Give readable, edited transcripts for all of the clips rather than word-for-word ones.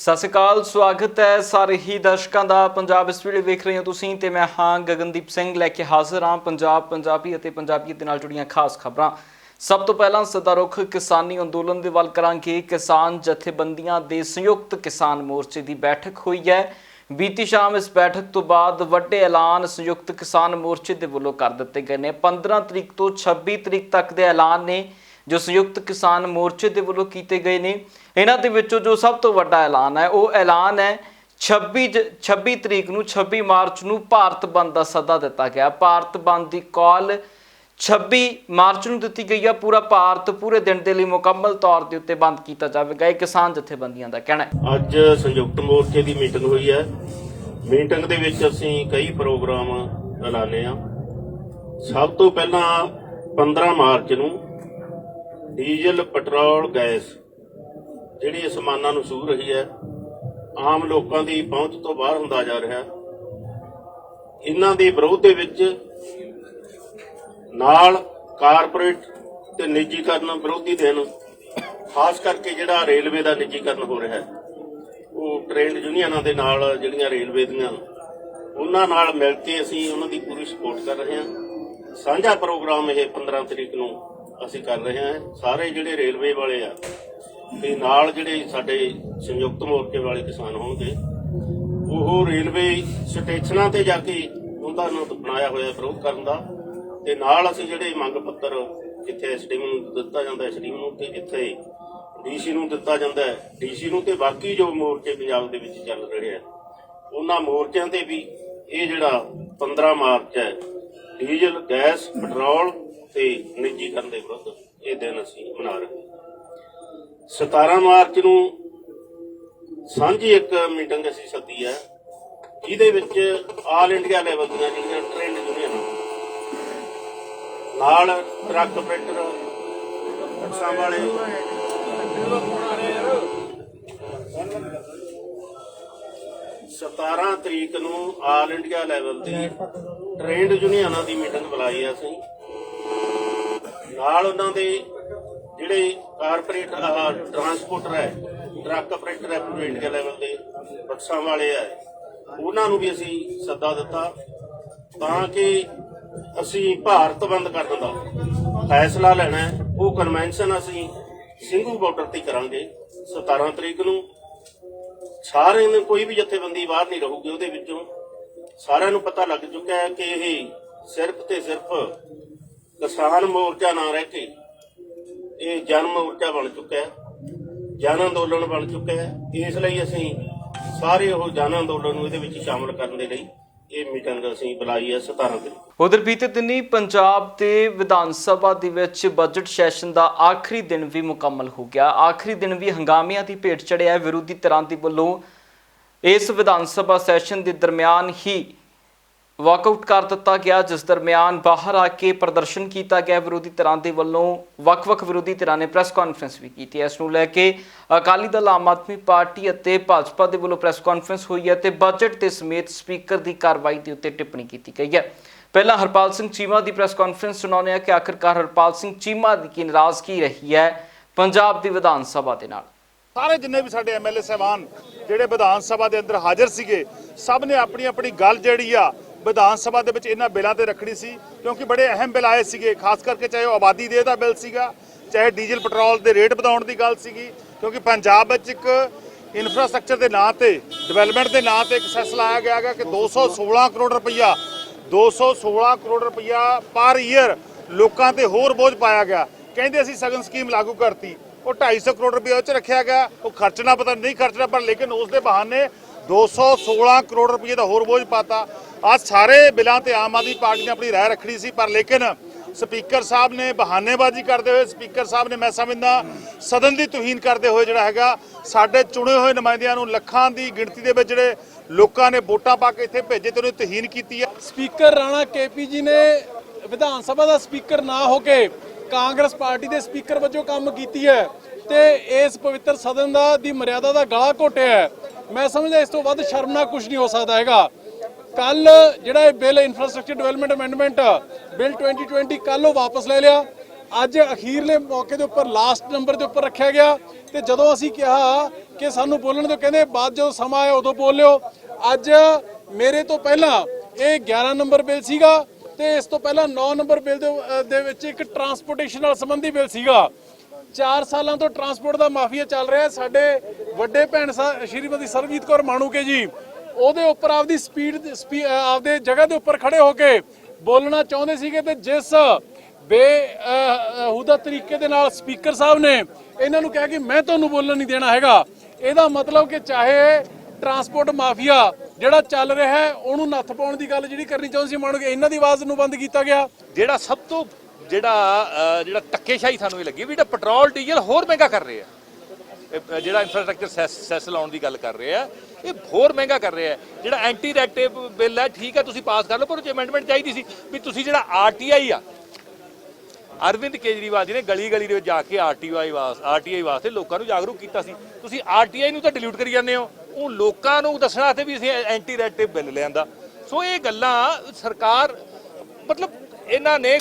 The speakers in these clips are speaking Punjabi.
ਸਤਿ ਸ਼੍ਰੀ ਅਕਾਲ, ਸਵਾਗਤ ਹੈ ਸਾਰੇ ਹੀ ਦਰਸ਼ਕਾਂ ਦਾ। ਪੰਜਾਬ ਇਸ ਵੇਲੇ ਵੇਖ ਰਹੇ ਹੋ ਤੁਸੀਂ ਤੇ ਮੈਂ ਹਾਂ ਗਗਨਦੀਪ ਸਿੰਘ ਲੈ ਕੇ ਹਾਜ਼ਰ ਹਾਂ ਪੰਜਾਬ, ਪੰਜਾਬੀ ਅਤੇ ਪੰਜਾਬੀਅਤ ਦੇ ਨਾਲ ਜੁੜੀਆਂ ਖਾਸ ਖਬਰਾਂ। ਸਭ ਤੋਂ ਪਹਿਲਾਂ ਸਦਾ ਰੁਖ ਕਿਸਾਨੀ ਅੰਦੋਲਨ ਦੇ ਵੱਲ ਕਰਾਂਗੇ। ਕਿਸਾਨ ਜਥੇਬੰਦੀਆਂ ਦੇ ਸੰਯੁਕਤ ਕਿਸਾਨ ਮੋਰਚੇ ਦੀ ਬੈਠਕ ਹੋਈ ਹੈ। ਬੀਤੀ ਸ਼ਾਮ ਇਸ ਬੈਠਕ ਤੋਂ ਬਾਅਦ ਵੱਡੇ ਐਲਾਨ ਸੰਯੁਕਤ ਕਿਸਾਨ ਮੋਰਚੇ ਦੇ ਵੱਲੋਂ ਕਰ ਦਿੱਤੇ ਗਏ ਨੇ। 15 ਤਰੀਕ ਤੋਂ 26 ਤਰੀਕ ਤੱਕ ਦੇ ਐਲਾਨ ਨੇ ਜੋ ਸੰਯੁਕਤ ਕਿਸਾਨ ਮੋਰਚੇ ਦੇ ਵੱਲੋਂ ਕੀਤੇ ਗਏ ਨੇ। ਇਹਨਾਂ ਦੇ ਵਿੱਚੋਂ ਜੋ ਸਭ ਤੋਂ ਵੱਡਾ ਐਲਾਨ ਹੈ ਉਹ ਐਲਾਨ ਹੈ 26 ਤਰੀਕ ਨੂੰ 26 ਮਾਰਚ ਨੂੰ ਭਾਰਤ ਬੰਦ ਦਾ ਸੱਦਾ ਦਿੱਤਾ ਗਿਆ। ਭਾਰਤ ਬੰਦ ਦੀ ਕਾਲ 26 ਮਾਰਚ ਨੂੰ ਦਿੱਤੀ ਗਈ ਹੈ। ਪੂਰਾ ਭਾਰਤ ਪੂਰੇ ਦਿਨ ਦੇ ਲਈ ਮੁਕੰਮਲ ਤੌਰ ਦੇ ਉੱਤੇ ਬੰਦ ਕੀਤਾ ਜਾਵੇਗਾ, ਇਹ ਕਿਸਾਨ ਜਥੇਬੰਦੀਆਂ ਦਾ ਕਹਿਣਾ ਹੈ। ਅੱਜ ਸੰਯੁਕਤ ਮੋਰਚੇ ਦੀ ਮੀਟਿੰਗ ਹੋਈ ਹੈ। ਮੀਟਿੰਗ ਦੇ ਵਿੱਚ ਅਸੀਂ ਕਈ ਪ੍ਰੋਗਰਾਮ ਐਲਾਨੇ ਆ। ਸਭ ਤੋਂ ਪਹਿਲਾਂ 15 ਮਾਰਚ ਨੂੰ ਡੀਜ਼ਲ, ਪੈਟਰੋਲ, ਗੈਸ ਜਿਹੜੀ ਅਸਮਾਨਾਂ ਨੂੰ ਛੂਹ ਰਹੀ ਹੈ, ਆਮ ਲੋਕਾਂ ਦੀ ਪਹੁੰਚ ਤੋਂ ਬਾਹਰ ਹੁੰਦਾ ਜਾ ਰਿਹਾ, ਇਹਨਾਂ ਦੇ ਵਿਰੋਧ ਦੇ ਵਿੱਚ ਨਾਲ ਕਾਰਪੋਰੇਟ ਤੇ ਨਿੱਜੀਕਰਨ ਵਿਰੋਧੀ ਦਿਨ, ਖਾਸ ਕਰਕੇ ਜਿਹੜਾ ਰੇਲਵੇ ਦਾ ਨਿੱਜੀਕਰਨ ਹੋ ਰਿਹਾ ਹੈ, ਉਹ ਟ੍ਰੇਡ ਯੂਨੀਅਨਾਂ ਦੇ ਨਾਲ ਜਿਹੜੀਆਂ ਰੇਲਵੇ ਦੀਆਂ ਉਹਨਾਂ ਨਾਲ ਮਿਲ ਕੇ ਅਸੀਂ ਉਹਨਾਂ ਦੀ ਪੂਰੀ ਸਪੋਰਟ ਕਰ ਰਹੇ ਹਾਂ। ਸਾਂਝਾ ਪ੍ਰੋਗਰਾਮ ਇਹ 15 ਤਰੀਕ ਨੂੰ ਅਸੀਂ ਕਰ ਰਹੇ ਹਾਂ। ਸਾਰੇ ਜਿਹੜੇ ਰੇਲਵੇ ਵਾਲੇ ਆ ਤੇ ਨਾਲ ਜਿਹੜੇ ਸਾਡੇ ਸੰਯੁਕਤ ਮੋਰਚੇ ਵਾਲੇ ਕਿਸਾਨ ਹੋਣਗੇ, ਉਹ ਰੇਲਵੇ ਸਟੇਸ਼ਨਾਂ ਤੇ ਜਾ ਕੇ ਉਹਨਾਂ ਨੂੰ ਬਣਾਇਆ ਹੋਇਆ ਵਿਰੋਧ ਕਰਨ ਦਾ, ਤੇ ਨਾਲ ਅਸੀਂ ਜਿਹੜੇ ਮੰਗ ਪੱਤਰ ਜਿੱਥੇ ਐਸਡੀਐਮ ਨੂੰ ਦਿੱਤਾ ਜਾਂਦਾ ਐਸਡੀਐਮ ਨੂੰ, ਤੇ ਜਿੱਥੇ ਡੀਸੀ ਨੂੰ ਦਿੱਤਾ ਜਾਂਦਾ ਡੀਸੀ ਨੂੰ, ਤੇ ਬਾਕੀ ਜੋ ਮੋਰਚੇ ਪੰਜਾਬ ਦੇ ਵਿੱਚ ਚੱਲ ਰਹੇ ਆ ਉਹਨਾਂ ਮੋਰਚਿਆਂ ਤੇ ਵੀ ਇਹ ਜਿਹੜਾ 15 ਮਾਰਚ ਹੈ ਡੀਜ਼ਲ, ਗੈਸ, ਪੈਟਰੋਲ ਤੇ ਨਿੱਜੀਕਰਨ ਦੇ ਵਿਰੁੱਧ ਇਹ ਦਿਨ ਅਸੀਂ ਮਨਾ ਰਹੇ ਹਾਂ। 17 ਮਾਰਚ ਨੂੰ ਸਾਂਝੀ ਇੱਕ ਮੀਟਿੰਗ ਅਸੀਂ ਸੱਦੀ ਹੈ, ਜਿਹਦੇ ਵਿੱਚ ਆਲ ਇੰਡੀਆ ਲੈਵਲ ਦੀਆਂ ਜਿਹੜੀਆਂ ਟ੍ਰੇਡ ਯੂਨੀਅਨ ਨਾਲ ਟਰੱਕ ਆਪਰੇਟਰ, ਬੱਸਾਂ ਵਾਲੇ, 17 ਤਰੀਕ ਨੂੰ ਆਲ ਇੰਡੀਆ ਲੈਵਲ ਦੀ ਟ੍ਰੇਡ ਯੂਨੀਅਨਾਂ ਦੀ ਮੀਟਿੰਗ ਬੁਲਾਈ ਹੈ ਅਸੀਂ। ਨਾਲ ਉਹਨਾਂ ਦੇ ਜਿਹੜੇ ਕਾਰਪੋਰੇਟ ਟਰਾਂਸਪੋਰਟਰ ਹੈ, ਟਰੱਕ ਆਪਰੇਟਰ ਹੈ, ਪੂਰੇ ਇੰਡੀਆ ਲੈਵਲ ਦੇ ਬੱਸਾਂ ਵਾਲੇ ਹੈ, ਉਹਨਾਂ ਨੂੰ ਵੀ ਅਸੀਂ ਸੱਦਾ ਦਿੱਤਾ ਤਾਂ ਕਿ ਅਸੀਂ ਭਾਰਤ ਬੰਦ ਕਰਨ ਦਾ ਫੈਸਲਾ ਲੈਣਾ ਹੈ। ਉਹ ਕਨਵੈਨਸ਼ਨ ਅਸੀਂ ਸਿੰਘੂ ਬਾਰਡਰ ਤੇ ਕਰਾਂਗੇ 17 ਤਰੀਕ ਨੂੰ। ਸਾਰਿਆਂ ਨੂੰ ਕੋਈ ਵੀ ਜਥੇਬੰਦੀ ਬਾਹਰ ਨਹੀਂ ਰਹੂਗੀ ਉਹਦੇ ਵਿੱਚੋਂ। ਸਾਰਿਆਂ ਨੂੰ ਪਤਾ ਲੱਗ ਚੁੱਕਿਆ ਹੈ ਕਿ ਇਹ ਸਿਰਫ ਤੇ ਸਿਰਫ ਕਿਸਾਨ ਮੋਰਚਾ ਨਾ ਰਹਿ ਕੇ ਇਹ ਜਨ ਮੋਰਚਾ ਬਣ ਚੁੱਕਾ ਹੈ, ਜਨ ਅੰਦੋਲਨ ਬਣ ਚੁੱਕਾ ਹੈ। ਇਸ ਲਈ ਅਸੀਂ ਸਾਰੇ ਉਹ ਜਨ ਅੰਦੋਲਨ ਨੂੰ ਇਹਦੇ ਵਿੱਚ ਸ਼ਾਮਲ ਕਰਨ ਦੇ ਲਈ ਇਹ ਮੀਟਿੰਗ ਅਸੀਂ ਬੁਲਾਈ ਹੈ 17 ਤਰੀਕ। ਉਧਰ ਬੀਤੇ ਦਿਨੀ ਪੰਜਾਬ ਦੇ ਵਿਧਾਨ ਸਭਾ ਦੇ ਵਿੱਚ ਬਜਟ ਸੈਸ਼ਨ ਦਾ ਆਖਰੀ ਦਿਨ ਵੀ ਮੁਕੰਮਲ ਹੋ ਗਿਆ। ਆਖਰੀ ਦਿਨ ਵੀ ਹੰਗਾਮਿਆਂ ਦੀ ਭੇਟ ਚੜਿਆ। ਵਿਰੋਧੀ ਧਿਰਾਂ ਦੇ ਵੱਲੋਂ ਇਸ ਵਿਧਾਨ ਸਭਾ ਸੈਸ਼ਨ ਦੇ ਦਰਮਿਆਨ ਹੀ ਵਾਕਆਊਟ ਕਰ ਦਿੱਤਾ ਗਿਆ, ਜਿਸ ਦਰਮਿਆਨ ਬਾਹਰ ਆ ਕੇ ਪ੍ਰਦਰਸ਼ਨ ਕੀਤਾ ਗਿਆ। ਵਿਰੋਧੀ ਧਿਰਾਂ ਦੇ ਵੱਲੋਂ ਵੱਖ-ਵੱਖ ਵਿਰੋਧੀ ਧਿਰਾਂ ਨੇ ਪ੍ਰੈਸ ਕਾਨਫਰੰਸ ਵੀ ਕੀਤੀ। ਇਸ ਨੂੰ ਲੈ ਕੇ ਅਕਾਲੀ ਦਲ, ਆਮ ਆਦਮੀ ਪਾਰਟੀ ਅਤੇ ਭਾਜਪਾ ਦੇ ਵੱਲੋਂ ਪ੍ਰੈਸ ਕਾਨਫਰੰਸ ਹੋਈ ਹੈ ਤੇ ਬਜਟ ਦੇ ਸਮੇਤ ਸਪੀਕਰ ਦੀ ਕਾਰਵਾਈ ਦੇ ਉੱਤੇ ਟਿੱਪਣੀ ਕੀਤੀ ਗਈ ਹੈ। ਪਹਿਲਾਂ ਹਰਪਾਲ ਸਿੰਘ ਚੀਮਾ ਦੀ ਪ੍ਰੈਸ ਕਾਨਫਰੰਸ ਸੁਣਾਉਂਦੇ ਹਾਂ ਕਿ ਆਖਿਰਕਾਰ ਹਰਪਾਲ ਸਿੰਘ ਚੀਮਾ ਦੀ ਕੀ ਨਾਰਾਜ਼ਗੀ ਰਹੀ ਹੈ ਪੰਜਾਬ ਦੀ ਵਿਧਾਨ ਸਭਾ ਦੇ ਨਾਲ। ਸਾਰੇ ਜਿੰਨੇ ਵੀ ਸਾਡੇ ਐਮਐਲਏ ਸਾਹਿਬਾਨ ਜਿਹੜੇ ਵਿਧਾਨ ਸਭਾ ਦੇ ਅੰਦਰ ਹਾਜ਼ਰ ਸੀਗੇ, ਸਭ ਨੇ ਆਪਣੀ ਆਪਣੀ ਗੱਲ ਜਿਹੜੀ ਆ ਵਿਧਾਨ ਸਭਾ ਦੇ ਵਿੱਚ ਇਹਨਾਂ ਬਿੱਲਾਂ ਤੇ ਰੱਖਣੀ ਸੀ, ਕਿਉਂਕਿ ਬੜੇ ਅਹਿਮ ਬਿੱਲ ਆਏ ਸੀਗੇ। ਖਾਸ ਕਰਕੇ ਚਾਹੇ ਉਹ ਆਬਾਦੀ ਦੇ ਦਾ ਬਿੱਲ ਸੀਗਾ, ਚਾਹੇ ਡੀਜ਼ਲ ਪੈਟਰੋਲ ਦੇ ਰੇਟ ਵਧਾਉਣ ਦੀ ਗੱਲ ਸੀਗੀ, ਕਿਉਂਕਿ ਪੰਜਾਬ ਵਿੱਚ ਇੱਕ ਇਨਫਰਾਸਟ੍ਰਕਚਰ ਦੇ ਨਾਂ ਤੇ, ਡਿਵੈਲਪਮੈਂਟ ਦੇ ਨਾਂ ਤੇ ਇੱਕ ਸੈਸ ਲਾਇਆ ਗਿਆ ਹੈਗਾ ਕਿ 216 ਕਰੋੜ ਰੁਪਈਆ ਪਰ ਈਅਰ ਲੋਕਾਂ ਤੇ ਹੋਰ ਬੋਝ ਪਾਇਆ ਗਿਆ। ਕਹਿੰਦੇ ਅਸੀਂ ਸਗਨ ਸਕੀਮ ਲਾਗੂ ਕਰਤੀ, ਉਹ 250 ਕਰੋੜ ਰੁਪਈਆ ਉਹ 'ਚ ਰੱਖਿਆ ਗਿਆ। ਉਹ ਖਰਚਣਾ ਪਤਾ ਨਹੀਂ ਖਰਚਣਾ, ਪਰ ਲੇਕਿਨ ਉਸ ਦੇ ਬਹਾਨੇ 216 ਕਰੋੜ ਰੁਪਈਏ ਦਾ ਹੋਰ ਬੋਝ ਪਾਤਾ। ਅੱਜ ਸਾਰੇ ਬਿੱਲਾਂ ਤੇ ਆਮ ਆਦਮੀ ਪਾਰਟੀ ਨੇ ਆਪਣੀ ਰਾਏ ਰੱਖਣੀ ਸੀ, ਪਰ ਲੇਕਿਨ ਸਪੀਕਰ ਸਾਹਿਬ ਨੇ ਬਹਾਨੇਬਾਜ਼ੀ ਕਰਦੇ ਹੋਏ, ਸਪੀਕਰ ਸਾਹਿਬ ਨੇ ਮੈਂ ਸਮਝਦਾ ਸਦਨ ਦੀ ਤੋਹੀਨ ਕਰਦੇ ਹੋਏ ਜਿਹੜਾ ਹੈਗਾ ਸਾਡੇ ਚੁਣੇ ਹੋਏ ਨੁਮਾਇੰਦਿਆਂ ਨੂੰ ਲੱਖਾਂ ਦੀ ਗਿਣਤੀ ਦੇ ਵਿੱਚ ਜਿਹੜੇ ਲੋਕਾਂ ਨੇ ਵੋਟਾਂ ਪਾ ਕੇ ਇੱਥੇ ਭੇਜੇ ਤੇ ਉਹਨੇ ਤੋਹੀਨ ਕੀਤੀ ਹੈ। ਸਪੀਕਰ ਰਾਣਾ ਕੇਪੀ ਜੀ ਨੇ ਵਿਧਾਨ ਸਭਾ ਦਾ ਸਪੀਕਰ ਨਾ ਹੋ ਕੇ ਕਾਂਗਰਸ ਪਾਰਟੀ ਦੇ ਸਪੀਕਰ ਵਜੋਂ ਕੰਮ ਕੀਤੀ ਹੈ ਤੇ ਇਸ ਪਵਿੱਤਰ ਸਦਨ ਦੀ ਮਰਿਆਦਾ ਦਾ ਗਲਾ ਘੋਟਿਆ ਹੈ। ਮੈਂ ਸਮਝਦਾ ਇਸ ਤੋਂ ਵੱਧ ਸ਼ਰਮਨਾਕ ਕੁਝ ਨਹੀਂ ਹੋ ਸਕਦਾ ਹੈਗਾ। ਕੱਲ ਜਿਹੜਾ ਇਹ bill infrastructure development amendment bill 2020 ਕੱਲ ਉਹ ਵਾਪਸ ਲੈ ਲਿਆ। ਅੱਜ ਅਖੀਰਲੇ ਮੌਕੇ ਦੇ ਉੱਪਰ ਲਾਸਟ ਨੰਬਰ ਦੇ ਉੱਪਰ ਰੱਖਿਆ ਗਿਆ ਤੇ ਜਦੋਂ ਅਸੀਂ ਕਿਹਾ ਕਿ ਸਾਨੂੰ ਬੋਲਣ ਦਿਓ, ਕਹਿੰਦੇ ਬਾਅਦ ਜਦੋਂ ਸਮਾਂ ਆਇਆ ਉਦੋਂ ਬੋਲਿਓ। ਅੱਜ ਮੇਰੇ ਤੋਂ ਪਹਿਲਾਂ ਇਹ 11 ਨੰਬਰ ਬਿੱਲ ਸੀਗਾ ਤੇ ਇਸ ਤੋਂ ਪਹਿਲਾਂ 9 ਨੰਬਰ ਬਿੱਲ ਦੇ ਵਿੱਚ ਇੱਕ ਟਰਾਂਸਪੋਰਟੇਸ਼ਨ ਨਾਲ ਸੰਬੰਧੀ ਬਿੱਲ ਸੀਗਾ। 4 ਸਾਲਾਂ ਤੋਂ ਟਰਾਂਸਪੋਰਟ ਦਾ ਮਾਫੀਆ ਚੱਲ ਰਿਹਾ। ਸਾਡੇ ਵੱਡੇ ਭੈਣ ਸ਼੍ਰੀਮਤੀ ਸਰਬਜੀਤ ਕੌਰ ਮਾਣੂਕੇ ਜੀ ਉਹਦੇ ਉੱਪਰ ਆਪਦੀ ਆਪਦੇ ਜਗ੍ਹਾ ਦੇ ਉੱਪਰ ਖੜੇ ਹੋ ਕੇ ਬੋਲਣਾ ਚਾਹੁੰਦੇ ਸੀਗੇ ਤੇ ਜਿਸ ਬੇਹੂਦਾ ਤਰੀਕੇ ਦੇ ਨਾਲ ਸਪੀਕਰ ਸਾਹਿਬ ਨੇ ਇਹਨਾਂ ਨੂੰ ਕਿਹਾ ਕਿ ਮੈਂ ਤੁਹਾਨੂੰ ਬੋਲਣ ਨਹੀਂ ਦੇਣਾ ਹੈਗਾ। ਇਹਦਾ ਮਤਲਬ ਕਿ ਚਾਹੇ ਟਰਾਂਸਪੋਰਟ ਮਾਫੀਆ ਜਿਹੜਾ ਚੱਲ ਰਿਹਾ ਹੈ ਉਹਨੂੰ ਨੱਥ ਪਾਉਣ ਦੀ ਗੱਲ ਜਿਹੜੀ ਕਰਨੀ ਚਾਹੁੰਦੇ ਸੀ ਮਾਣੂਕੇ, ਇਹਨਾਂ ਦੀ ਆਵਾਜ਼ ਨੂੰ ਬੰਦ ਕੀਤਾ ਗਿਆ। ਜਿਹੜਾ ਸਭ ਤੋਂ ਜਿਹੜਾ ਧੱਕੇਸ਼ਾਹੀ ਸਾਨੂੰ ਇਹ ਲੱਗੀ ਵੀ ਜਿਹੜਾ ਪੈਟਰੋਲ ਡੀਜ਼ਲ ਹੋਰ ਮਹਿੰਗਾ ਕਰ ਰਹੇ ਆ, ਜਿਹੜਾ ਇਨਫਰਾਸਟ੍ਰਕਚਰ ਸੈਸ ਲਾਉਣ ਦੀ ਗੱਲ ਕਰ ਰਹੇ ਆ ਇਹ ਹੋਰ ਮਹਿੰਗਾ ਕਰ ਰਿਹਾ। ਜਿਹੜਾ ਐਂਟੀ ਰੈਕਟਿਵ ਬਿੱਲ ਹੈ ਠੀਕ ਹੈ ਤੁਸੀਂ ਪਾਸ ਕਰ ਲਓ, ਪਰ ਉਹ 'ਚ ਅਮੈਂਡਮੈਂਟ ਚਾਹੀਦੀ ਸੀ ਵੀ ਤੁਸੀਂ ਜਿਹੜਾ ਆਰਟੀਆਈ ਆ, ਅਰਵਿੰਦ ਕੇਜਰੀਵਾਲ ਜੀ ਨੇ ਗਲੀ ਗਲੀ ਦੇ ਵਿੱਚ ਜਾ ਕੇ ਆਰਟੀਆਈ ਵਾਸਤੇ ਲੋਕਾਂ ਨੂੰ ਜਾਗਰੂਕ ਕੀਤਾ ਸੀ। ਤੁਸੀਂ ਆਰਟੀਆਈ ਨੂੰ ਤਾਂ ਡਿਲੀਟ ਕਰੀ ਜਾਂਦੇ ਹੋ, ਉਹ ਲੋਕਾਂ ਨੂੰ ਦੱਸਣਾ ਤੇ ਵੀ ਅਸੀਂ ਐਂਟੀ ਰੈਕਟਿਵ ਬਿੱਲ ਲਿਆਂਦਾ। ਸੋ ਇਹ ਗੱਲਾਂ ਸਰਕਾਰ ਮਤਲਬ ਇਹਨਾਂ ਨੇ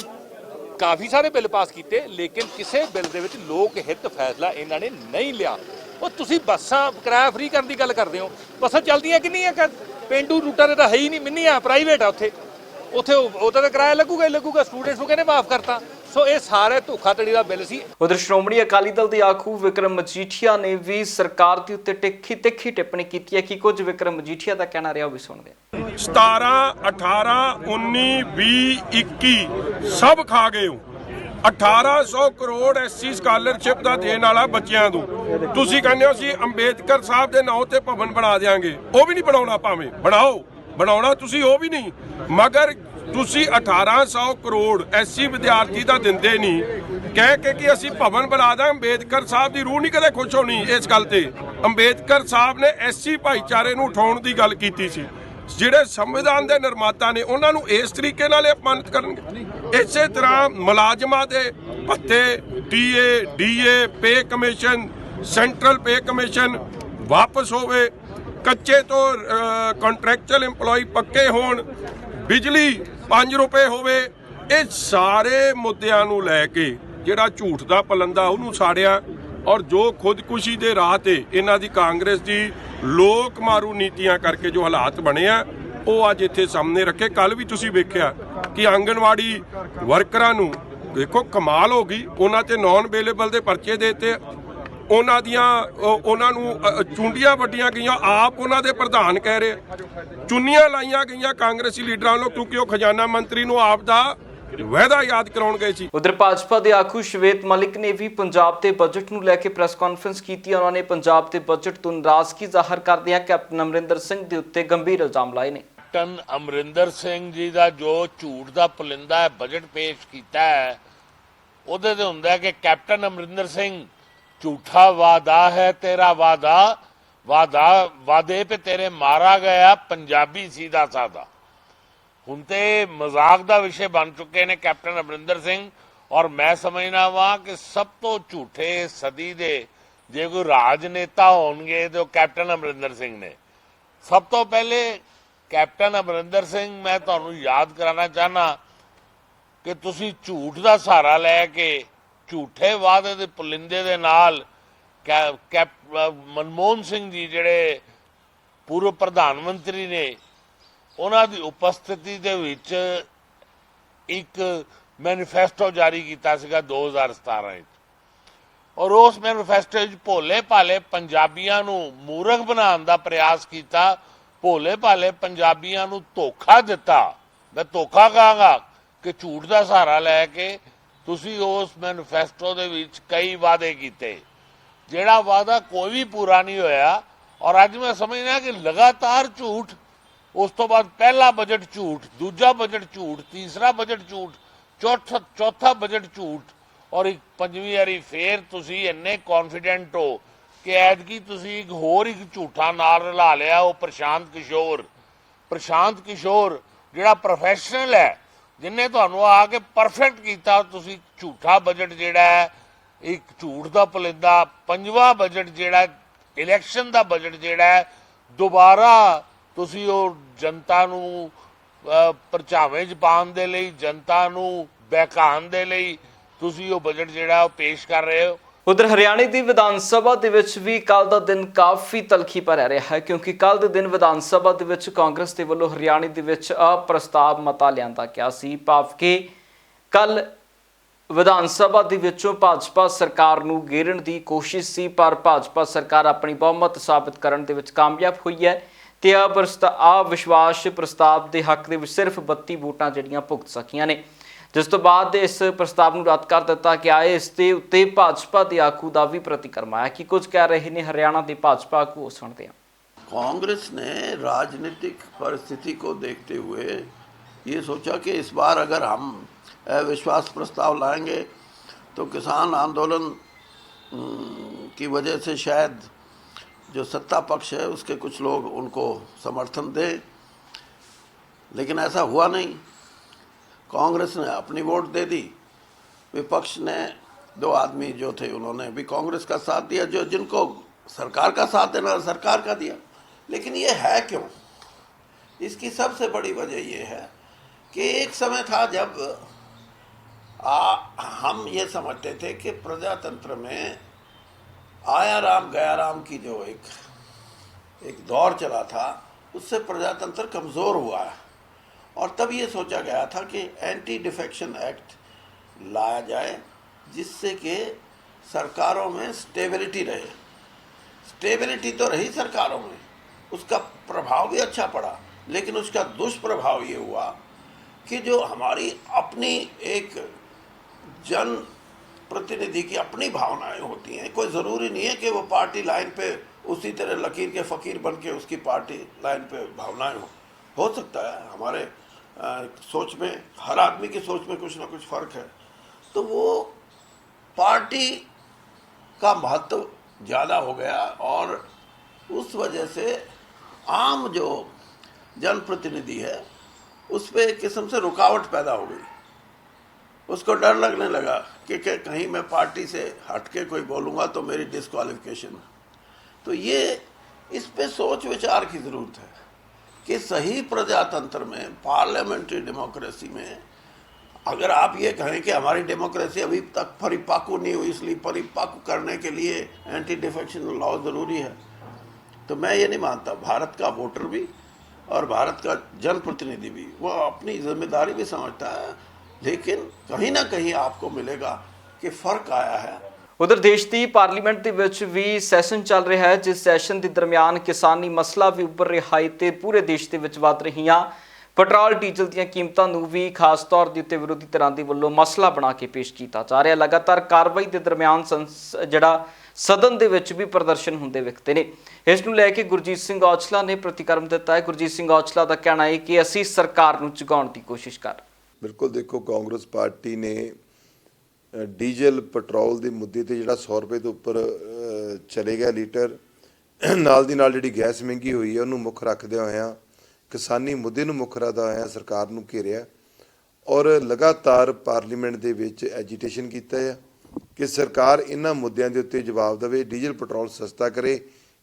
ਕਾਫੀ ਸਾਰੇ ਬਿੱਲ ਪਾਸ ਕੀਤੇ ਲੇਕਿਨ ਕਿਸੇ ਬਿੱਲ ਦੇ ਵਿੱਚ ਲੋਕ ਹਿੱਤ ਫੈਸਲਾ ਇਹਨਾਂ ਨੇ ਨਹੀਂ ਲਿਆ। ਉਹ ਤੁਸੀਂ ਬੱਸਾਂ ਕਿਰਾਇਆ ਫ੍ਰੀ ਕਰਨ ਦੀ ਗੱਲ ਕਰਦੇ ਹੋ, ਬੱਸਾਂ ਚੱਲਦੀਆਂ ਕਿੰਨੀਆਂ ਪੇਂਡੂ ਰੂਟਾਂ ਦੇ ਤਾਂ ਹੈ ਹੀ ਨਹੀਂ, ਮਿੰਨੀਆਂ ਪ੍ਰਾਈਵੇਟ ਆ ਉੱਥੇ ਉਹਦਾ ਤਾਂ ਕਿਰਾਇਆ ਲੱਗੂਗਾ ਹੀ ਲੱਗੂਗਾ। ਸਟੂਡੈਂਟਸ ਨੂੰ ਕਹਿੰਦੇ ਮਾਫ ਕਰਤਾ। ਸੋ ਇਹ ਸਾਰੇ ਧੋਖਾਧੜੀ ਦਾ ਬਿੱਲ ਸੀ। ਉਧਰ ਸ਼੍ਰੋਮਣੀ ਅਕਾਲੀ ਦਲ ਦੇ ਆਗੂ ਵਿਕਰਮ ਮਜੀਠੀਆ ਨੇ ਵੀ ਸਰਕਾਰ ਦੇ ਉੱਤੇ ਤਿੱਖੀ ਟਿੱਪਣੀ ਕੀਤੀ ਹੈ ਕਿ ਕੁਝ ਵਿਕਰਮ ਮਜੀਠੀਆ ਦਾ ਕਹਿਣਾ ਰਿਹਾ ਉਹ ਵੀ ਸੁਣਦੇ ਹਾਂ। 17 18 19 20 21 ਸਭ ਖਾ ਗਏ ਹੋ। 1800 ਕਰੋੜ ਐਸਸੀ ਸਕਾਲਰਸ਼ਿਪ ਦਾ ਦੇਣ ਵਾਲਾ ਬੱਚਿਆਂ ਨੂੰ ਤੁਸੀਂ ਕਹਿੰਦੇ ਹੋ ਅਸੀਂ ਅੰਬੇਦਕਰ ਸਾਹਿਬ ਦੇ ਨਾਂ ਤੇ ਭਵਨ ਬਣਾ ਦੇਾਂਗੇ, ਉਹ ਵੀ ਨਹੀਂ ਬਣਾਉਣਾ। ਭਾਵੇਂ ਬਣਾਉਣਾ ਤੁਸੀਂ ਉਹ ਵੀ ਨਹੀਂ, ਮਗਰ ਤੁਸੀਂ 1800 ਕਰੋੜ ਐਸਸੀ ਵਿਦਿਆਰਥੀ ਦਾ ਦਿੰਦੇ ਨਹੀਂ ਕਹਿ ਕੇ ਕਿ ਅਸੀਂ ਭਵਨ ਬਣਾ ਦਾਂ। ਅੰਬੇਦਕਰ ਸਾਹਿਬ ਦੀ ਰੂਹ ਨਹੀਂ ਕਦੇ ਖੁਸ਼ ਹੋਣੀ ਇਸ ਗੱਲ ਤੇ। ਅੰਬੇਦਕਰ ਸਾਹਿਬ ਨੇ ਐਸਸੀ ਭਾਈਚਾਰੇ ਨੂੰ ਉਠਾਉਣ ਦੀ ਗੱਲ ਕੀਤੀ ਸੀ। ਜਿਹੜੇ ਸੰਵਿਧਾਨ ਦੇ ਨਿਰਮਾਤਾ ਨੇ ਉਹਨਾਂ ਨੂੰ ਇਸ ਤਰੀਕੇ ਨਾਲ ਅਪਮਾਨਿਤ ਕਰਨਗੇ। ਇਸੇ ਤਰ੍ਹਾਂ ਮੁਲਾਜ਼ਮਾਂ ਦੇ ਭੱਤੇ, TA, DA, pay commission, central pay commission ਵਾਪਸ ਹੋਵੇ, ਕੱਚੇ ਤੋਂ ਕੰਟਰੈਕਚੁਅਲ EMPLOYE ਪੱਕੇ ਹੋਣ, ਬਿਜਲੀ 5 ਰੁਪਏ ਹੋਵੇ। ਇਹ ਸਾਰੇ ਮੁੱਦਿਆਂ ਨੂੰ ਲੈ ਕੇ ਜਿਹੜਾ ਝੂਠ ਦਾ ਪਲੰਦਾ ਉਹਨੂੰ ਸਾੜਿਆ ਔਰ ਜੋ ਖੁਦਕੁਸ਼ੀ ਦੇ ਰਾਹ ਤੇ ਇਹਨਾਂ ਦੀ ਕਾਂਗਰਸ ਦੀ ਲੋਕ ਮਾਰੂ ਨੀਤੀਆਂ ਕਰਕੇ ਜੋ ਹਾਲਾਤ ਬਣੇ ਆ ਉਹ ਅੱਜ ਇੱਥੇ ਸਾਹਮਣੇ ਰੱਖੇ। ਕੱਲ ਵੀ ਤੁਸੀਂ ਵੇਖਿਆ ਕਿ ਆਂਗਣਵਾੜੀ ਵਰਕਰਾਂ ਨੂੰ ਦੇਖੋ ਕਮਾਲ ਹੋ ਗਈ, ਉਹਨਾਂ ਤੇ ਨਾਨ ਅਵੇਲੇਬਲ ਦੇ ਪਰਚੇ ਦੇ ਦਿੱਤੇ, ਉਹਨਾਂ ਨੂੰ ਚੁੰਡੀਆਂ ਵੱਡੀਆਂ ਗਈਆਂ, ਆਪ ਉਹਨਾਂ ਦੇ ਪ੍ਰਧਾਨ ਕਹਿ ਰਹੇ, ਚੁੰਨੀਆਂ ਲਾਈਆਂ ਗਈਆਂ ਕਾਂਗਰਸੀ ਲੀਡਰਾਂ ਨੂੰ ਕਿਉਂਕਿ ਉਹ ਖਜ਼ਾਨਾ ਮੰਤਰੀ ਨੂੰ ਆਪ ਦਾ ਵਾਅਦਾ ਯਾਦ ਕਰਾਉਣ ਗਏ ਸੀ। ਉਧਰ ਭਾਜਪਾ ਦੇ ਆਗੂ ਸ਼ਵੇਤ ਮਲਿਕ ਨੇ ਵੀ ਪੰਜਾਬ ਦੇ ਬਜਟ ਨੂੰ ਲੈ ਕੇ ਪ੍ਰੈਸ ਕਾਨਫਰੰਸ ਕੀਤੀ। ਉਹਨਾਂ ਨੇ ਪੰਜਾਬ ਦੇ ਬਜਟ ਤੋਂ ਨਾਰਾਜ਼ਗੀ ਜ਼ਾਹਰ ਕਰਦਿਆਂ ਕੈਪਟਨ ਅਮਰਿੰਦਰ ਸਿੰਘ ਦੇ ਉੱਤੇ ਗੰਭੀਰ ਇਲਜ਼ਾਮ ਲਾਏ ਨੇ। ਕੈਪਟਨ ਅਮਰਿੰਦਰ ਸਿੰਘ ਜੀ ਦਾ ਜੋ ਝੂਠ ਦਾ ਪੁਲਿੰਦਾ ਹੈ ਬਜਟ ਪੇਸ਼ ਕੀਤਾ ਹੈ ਉਹਦੇ ਤੇ ਹੁੰਦਾ ਕਿ ਕੈਪਟਨ ਅਮਰਿੰਦਰ ਸਿੰਘ ਝੂਠਾ ਵਾਦਾ ਹੈ ਤੇਰਾ ਵਾਦੇ पे तेरे मारा गया पंजाबी सीधा साधा। ਹੁਣ ਤੇ ਮਜ਼ਾਕ ਦਾ ਵਿਸ਼ੇ ਬਣ ਚੁੱਕੇ ਨੇ ਕੈਪਟਨ ਅਮਰਿੰਦਰ ਸਿੰਘ ਔਰ ਮੈਂ ਸਮਝਣਾ ਵਾਂ ਕਿ ਸਭ ਤੋਂ ਝੂਠੇ ਸਦੀ ਦੇ ਜੇ ਕੋਈ ਰਾਜਨੇਤਾ ਹੋਣਗੇ ਤੇ ਉਹ ਕੈਪਟਨ ਅਮਰਿੰਦਰ ਸਿੰਘ ਨੇ। ਸਭ ਤੋਂ ਪਹਿਲੇ ਕੈਪਟਨ ਅਮਰਿੰਦਰ ਸਿੰਘ ਮੈਂ ਤੁਹਾਨੂੰ ਯਾਦ ਕਰਾਉਣਾ ਚਾਹਨਾ ਕਿ ਤੁਸੀਂ ਝੂਠ ਦਾ ਸਹਾਰਾ ਲੈ ਕੇ ਝੂਠੇ ਵਾਅਦੇ ਦੇ ਪੁਲਿੰਦੇ ਦੇ ਨਾਲ ਮਨਮੋਹਨ ਸਿੰਘ ਜੀ ਜਿਹੜੇ ਪੂਰਵ ਪ੍ਰਧਾਨ ਮੰਤਰੀ ਨੇ ਉਹਨਾਂ ਦੀ ਉਪਸਥਿਤੀ ਦੇ ਵਿੱਚ ਇੱਕ ਮੈਨੀਫੈਸਟੋ ਜਾਰੀ ਕੀਤਾ ਸੀਗਾ 2017 ਵਿੱਚ ਔਰ ਉਸ ਮੈਨੀਫੈਸਟੋ ਵਿੱਚ ਭੋਲੇ ਭਾਲੇ ਪੰਜਾਬੀਆਂ ਨੂੰ ਮੂਰਖ ਬਣਾਉਣ ਦਾ ਪ੍ਰਯਾਸ ਕੀਤਾ, ਭੋਲੇ ਭਾਲੇ ਪੰਜਾਬੀਆਂ ਨੂੰ ਧੋਖਾ ਦਿੱਤਾ। ਮੈਂ ਧੋਖਾ ਕਹਾਂਗਾ ਕਿ ਝੂਠ ਦਾ ਸਹਾਰਾ ਲੈ ਕੇ ਤੁਸੀਂ ਉਸ ਮੈਨੀਫੈਸਟੋ ਦੇ ਵਿੱਚ ਕਈ ਵਾਅਦੇ ਕੀਤੇ, ਜਿਹੜਾ ਵਾਅਦਾ ਕੋਈ ਵੀ ਪੂਰਾ ਨਹੀਂ ਹੋਇਆ ਔਰ ਅੱਜ ਮੈਂ ਸਮਝਦਾ ਕਿ ਲਗਾਤਾਰ ਝੂਠ। ਉਸ ਤੋਂ ਬਾਅਦ ਪਹਿਲਾ ਬਜਟ ਝੂਠ, ਦੂਜਾ ਬਜਟ ਝੂਠ, ਤੀਸਰਾ ਬਜਟ ਝੂਠ, ਚੌਥਾ ਬਜਟ ਝੂਠ ਔਰ ਇੱਕ ਪੰਜਵੀਂ ਵਾਰੀ ਫੇਰ ਤੁਸੀਂ ਇੰਨੇ ਕੌਨਫੀਡੈਂਟ ਹੋ ਕਿ ਐਤਕੀ ਤੁਸੀਂ ਇੱਕ ਹੋਰ ਇੱਕ ਝੂਠਾ ਨਾਲ ਰਲਾ ਲਿਆ। ਉਹ ਪ੍ਰਸ਼ਾਂਤ ਕਿਸ਼ੋਰ ਜਿਹੜਾ ਪ੍ਰੋਫੈਸ਼ਨਲ ਹੈ ਜਿੰਨੇ ਤੁਹਾਨੂੰ ਆ ਕੇ ਪਰਫੈਕਟ ਕੀਤਾ। ਤੁਸੀਂ ਝੂਠਾ ਬਜਟ ਜਿਹੜਾ ਹੈ ਇੱਕ ਝੂਠ ਦਾ ਪੁਲਿੰਦਾ, ਪੰਜਵਾਂ ਬਜਟ ਜਿਹੜਾ ਇਲੈਕਸ਼ਨ ਦਾ ਬਜਟ ਜਿਹੜਾ ਹੈ ਦੁਬਾਰਾ ਤੁਸੀਂ ਉਹ ਜਨਤਾ ਨੂੰ ਪਰਚਾਵੇਂ 'ਚ ਪਾਉਣ ਦੇ ਲਈ, ਜਨਤਾ ਨੂੰ ਬਹਿਕਾਉਣ ਦੇ ਲਈ ਤੁਸੀਂ ਉਹ ਬਜਟ ਜਿਹੜਾ ਉਹ ਪੇਸ਼ ਕਰ ਰਹੇ ਹੋ। ਉਧਰ ਹਰਿਆਣੇ ਦੀ ਵਿਧਾਨ ਸਭਾ ਦੇ ਵਿੱਚ ਵੀ ਕੱਲ ਦਾ ਦਿਨ ਕਾਫੀ ਤਲਖੀ ਭਰਿਆ ਰਿਹਾ ਹੈ, ਕਿਉਂਕਿ ਕੱਲ ਦੇ ਦਿਨ ਵਿਧਾਨ ਸਭਾ ਦੇ ਵਿੱਚ ਕਾਂਗਰਸ ਦੇ ਵੱਲੋਂ ਹਰਿਆਣੇ ਦੇ ਵਿੱਚ ਅਪ੍ਰਸਤਾਵ ਮਤਾ ਲਿਆਂਦਾ ਗਿਆ ਸੀ। ਭਾਵ ਕਿ ਕੱਲ ਵਿਧਾਨ ਸਭਾ ਦੇ ਵਿੱਚੋਂ ਭਾਜਪਾ ਸਰਕਾਰ ਨੂੰ ਘੇਰਨ ਦੀ ਕੋਸ਼ਿਸ਼ ਸੀ, ਪਰ ਭਾਜਪਾ ਸਰਕਾਰ ਆਪਣੀ ਬਹੁਮਤ ਸਾਬਤ ਕਰਨ ਦੇ ਵਿੱਚ ਕਾਮਯਾਬ ਹੋਈ ਹੈ ਤੇ ਅਵਿਸ਼ਵਾਸ ਪ੍ਰਸਤਾਵ ਦੇ ਹੱਕ ਦੇ ਵਿੱਚ ਸਿਰਫ 32 ਵੋਟਾਂ ਜਿਹੜੀਆਂ ਭੁਗਤ ਸਕੀਆਂ ਨੇ, ਜਿਸ ਤੋਂ ਬਾਅਦ ਇਸ ਪ੍ਰਸਤਾਵ ਨੂੰ ਰੱਦ ਕਰ ਦਿੱਤਾ ਗਿਆ ਹੈ। ਇਸ ਦੇ ਉੱਤੇ ਭਾਜਪਾ ਦੇ ਆਗੂ ਦਾ ਵੀ ਪ੍ਰਤੀਕਰਮ ਆਇਆ ਕਿ ਕੁਝ ਕਹਿ ਰਹੇ ਨੇ हरियाणा ਦੇ ਭਾजपा आगू सुनते हैं। कांग्रेस ने राजनीतिक परिस्थिति को देखते हुए ये सोचा कि इस बार अगर हम अविश्वास प्रस्ताव लाएंगे तो किसान आंदोलन की वजह से शायद जो सत्ता पक्ष है उसके कुछ लोग उनको समर्थन दें, लेकिन ऐसा हुआ नहीं। कांग्रेस ने अपनी वोट दे दी, विपक्ष ने 2 आदमी जो थे उन्होंने भी कांग्रेस का साथ दिया, जो जिनको सरकार का साथ देना सरकार का दिया। लेकिन ये है क्यों? इसकी सबसे बड़ी वजह ये है कि एक समय था जब हम ये समझते थे कि प्रजातंत्र में आया राम गया राम की जो एक दौर चला था, उससे प्रजातंत्र कमज़ोर हुआ है। और तब ये सोचा गया था कि एंटी डिफेक्शन एक्ट लाया जाए जिससे कि सरकारों में स्टेबिलिटी रहे। स्टेबिलिटी तो रही सरकारों में, उसका प्रभाव भी अच्छा पड़ा, लेकिन उसका दुष्प्रभाव ये हुआ कि जो हमारी अपनी एक जन प्रतिनिधि की अपनी भावनाएं होती हैं, कोई ज़रूरी नहीं है कि वो पार्टी लाइन पे उसी तरह लकीर के फ़कीर बन के उसकी पार्टी लाइन पे भावनाएं हो सकता है। हमारे सोच में, हर आदमी की सोच में कुछ ना कुछ फ़र्क है, तो वो पार्टी का महत्व ज़्यादा हो गया और उस वजह से आम जो जनप्रतिनिधि है उस पर एक किस्म से रुकावट पैदा हो गई। उसको डर लगने लगा कि कहीं मैं पार्टी से हट के कोई बोलूँगा तो मेरी डिस्क्वालिफिकेशन। तो ये इस पे सोच विचार की ज़रूरत है कि सही प्रजातंत्र में, पार्लियामेंट्री डेमोक्रेसी में, अगर आप ये कहें कि हमारी डेमोक्रेसी अभी तक परिपक्व नहीं हुई, इसलिए परिपक्व करने के लिए एंटी डिफेक्शन लॉ ज़रूरी है, तो मैं ये नहीं मानता। भारत का वोटर भी और भारत का जनप्रतिनिधि भी वो अपनी जिम्मेदारी भी समझता है, लेकिन कहीं ना कहीं आपको मिलेगा कि फ़र्क आया है। उधर देश की पार्लीमेंट ਦੇ ਵਿੱਚ ਵੀ ਸੈਸ਼ਨ ਚੱਲ ਰਿਹਾ ਹੈ, ਜਿਸ ਸੈਸ਼ਨ ਦੇ ਦਰਮਿਆਨ ਕਿਸਾਨੀ ਮਸਲਾ ਵੀ ਉੱਭਰ ਰਿਹਾ ਹੈ ਤੇ ਪੂਰੇ ਦੇਸ਼ ਦੇ ਵਿੱਚ ਵੱਧ ਰਹੀਆਂ ਪੈਟਰੋਲ ਡੀਜ਼ਲ ਦੀਆਂ ਕੀਮਤਾਂ ਨੂੰ ਵੀ ਖਾਸ ਤੌਰ ਦੇ ਉੱਤੇ ਵਿਰੋਧੀ ਧਿਰਾਂ ਦੇ ਵੱਲੋਂ ਮਸਲਾ ਬਣਾ ਕੇ ਪੇਸ਼ ਕੀਤਾ ਜਾ ਰਿਹਾ। ਲਗਾਤਾਰ ਕਾਰਵਾਈ ਦੇ ਦਰਮਿਆਨ ਜਿਹੜਾ ਸਦਨ ਦੇ ਵਿੱਚ ਵੀ ਪ੍ਰਦਰਸ਼ਨ ਹੁੰਦੇ ਵਿਖਦੇ ਨੇ। ਇਸ ਨੂੰ ਲੈ ਕੇ ਗੁਰਜੀਤ ਸਿੰਘ ਔਜਲਾ ਨੇ ਪ੍ਰਤੀਕਰਮ ਦਿੱਤਾ ਹੈ। ਗੁਰਜੀਤ ਸਿੰਘ ਔਜਲਾ ਦਾ ਕਹਿਣਾ ਹੈ ਕਿ ਅਸੀਂ ਸਰਕਾਰ ਨੂੰ ਝੁਕਾਉਣ ਦੀ ਕੋਸ਼ਿਸ਼ ਕਰ ਰਹੇ। ਬਿਲਕੁਲ ਦੇਖੋ, ਕਾਂਗਰਸ ਪਾਰਟੀ ਨੇ ਡੀਜ਼ਲ ਪੈਟਰੋਲ ਦੇ ਮੁੱਦੇ ਤੇ ਜਿਹੜਾ 100 ਰੁਪਏ ਤੋਂ ਉੱਪਰ ਚਲੇ ਗਿਆ ਲੀਟਰ, ਨਾਲ ਦੀ ਨਾਲ ਜਿਹੜੀ ਗੈਸ ਮਹਿੰਗੀ ਹੋਈ ਹੈ ਉਹਨੂੰ ਮੁੱਖ ਰੱਖਦਿਆਂ ਹੋਇਆਂ, ਕਿਸਾਨੀ ਮੁੱਦੇ ਨੂੰ ਮੁੱਖ ਰੱਖਦਿਆਂ ਹੋਇਆਂ ਸਰਕਾਰ ਨੂੰ ਘੇਰਿਆ ਔਰ ਲਗਾਤਾਰ ਪਾਰਲੀਮੈਂਟ ਦੇ ਵਿੱਚ ਐਜੀਟੇਸ਼ਨ ਕੀਤਾ ਹੈ ਕਿ ਸਰਕਾਰ ਇਹਨਾਂ ਮੁੱਦਿਆਂ ਦੇ ਉੱਤੇ ਜਵਾਬ ਦੇਵੇ, ਡੀਜ਼ਲ ਪੈਟਰੋਲ ਸਸਤਾ ਕਰੇ,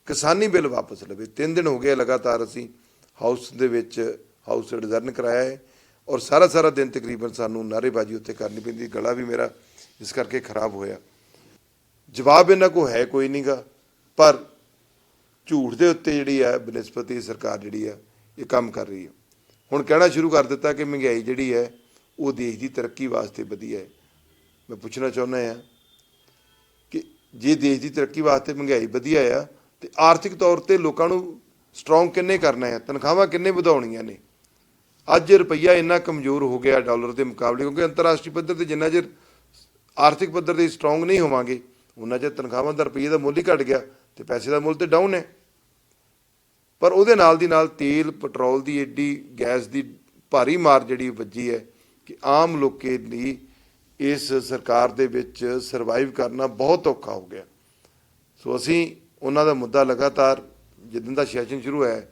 ਕਿਸਾਨੀ ਬਿੱਲ ਵਾਪਸ ਲਵੇ। 3 ਦਿਨ ਹੋ ਗਏ ਲਗਾਤਾਰ ਅਸੀਂ ਹਾਊਸ ਦੇ ਵਿੱਚ ਹਾਊਸ ਅਡਜਰਨ ਕਰਾਇਆ ਹੈ ਔਰ ਸਾਰਾ ਦਿਨ ਤਕਰੀਬਨ ਸਾਨੂੰ ਨਾਅਰੇਬਾਜ਼ੀ ਉੱਤੇ ਕਰਨੀ ਪੈਂਦੀ, ਗਲਾ ਵੀ ਮੇਰਾ ਇਸ ਕਰਕੇ ਖਰਾਬ ਹੋਇਆ। ਜਵਾਬ ਇਹਨਾਂ ਕੋਲ ਹੈ ਕੋਈ ਨਹੀਂਗਾ, ਪਰ ਝੂਠ ਦੇ ਉੱਤੇ ਜਿਹੜੀ ਹੈ ਬਨਿਸਬਤ ਸਰਕਾਰ ਜਿਹੜੀ ਹੈ ਇਹ ਕੰਮ ਕਰ ਰਹੀ ਹੈ। ਹੁਣ ਕਹਿਣਾ ਸ਼ੁਰੂ ਕਰ ਦਿੱਤਾ ਕਿ ਮਹਿੰਗਾਈ ਜਿਹੜੀ ਹੈ ਉਹ ਦੇਸ਼ ਦੀ ਤਰੱਕੀ ਵਾਸਤੇ ਵਧੀਆ ਹੈ। ਮੈਂ ਪੁੱਛਣਾ ਚਾਹੁੰਦਾ ਹਾਂ ਕਿ ਜੇ ਦੇਸ਼ ਦੀ ਤਰੱਕੀ ਵਾਸਤੇ ਮਹਿੰਗਾਈ ਵਧੀਆ ਆ ਤੇ ਆਰਥਿਕ ਤੌਰ ਤੇ ਲੋਕਾਂ ਨੂੰ ਸਟਰੋਂਗ ਕਿੰਨੇ ਕਰਨਾ ਹੈ, ਤਨਖਾਹਾਂ ਕਿੰਨੇ ਵਧਾਉਣੀਆਂ ਨੇ। ਅੱਜ ਰੁਪਈਆ ਇੰਨਾ ਕਮਜ਼ੋਰ ਹੋ ਗਿਆ ਡਾਲਰ ਦੇ ਮੁਕਾਬਲੇ, ਕਿਉਂਕਿ ਅੰਤਰਰਾਸ਼ਟਰੀ ਪੱਧਰ ਤੇ ਜਿੰਨਾ ਚਿਰ ਆਰਥਿਕ ਪੱਧਰ ਤੇ ਸਟਰੋਂਗ ਨਹੀਂ ਹੋਵਾਂਗੇ ਉਹਨਾਂ ਚਿਰ ਤਨਖਾਹਾਂ ਦਾ ਰੁਪਈਏ ਦਾ ਮੁੱਲ ਹੀ ਘਟ ਗਿਆ ਤੇ ਪੈਸੇ ਦਾ ਮੁੱਲ ਤੇ ਡਾਊਨ ਹੈ। ਪਰ ਉਹਦੇ ਨਾਲ ਦੀ ਨਾਲ ਤੇਲ ਪੈਟਰੋਲ ਦੀ ਐਡੀ ਗੈਸ ਦੀ ਭਾਰੀ ਮਾਰ ਜਿਹੜੀ ਵੱਜੀ ਹੈ ਕਿ ਆਮ ਲੋਕਾਂ ਲਈ ਇਸ ਸਰਕਾਰ ਦੇ ਵਿੱਚ ਸਰਵਾਈਵ ਕਰਨਾ ਬਹੁਤ ਔਖਾ ਹੋ ਗਿਆ। ਸੋ ਅਸੀਂ ਉਹਨਾਂ ਦਾ ਮੁੱਦਾ ਲਗਾਤਾਰ ਜਿੱਦਣ ਦਾ ਸੈਸ਼ਨ ਸ਼ੁਰੂ ਹੋਇਆ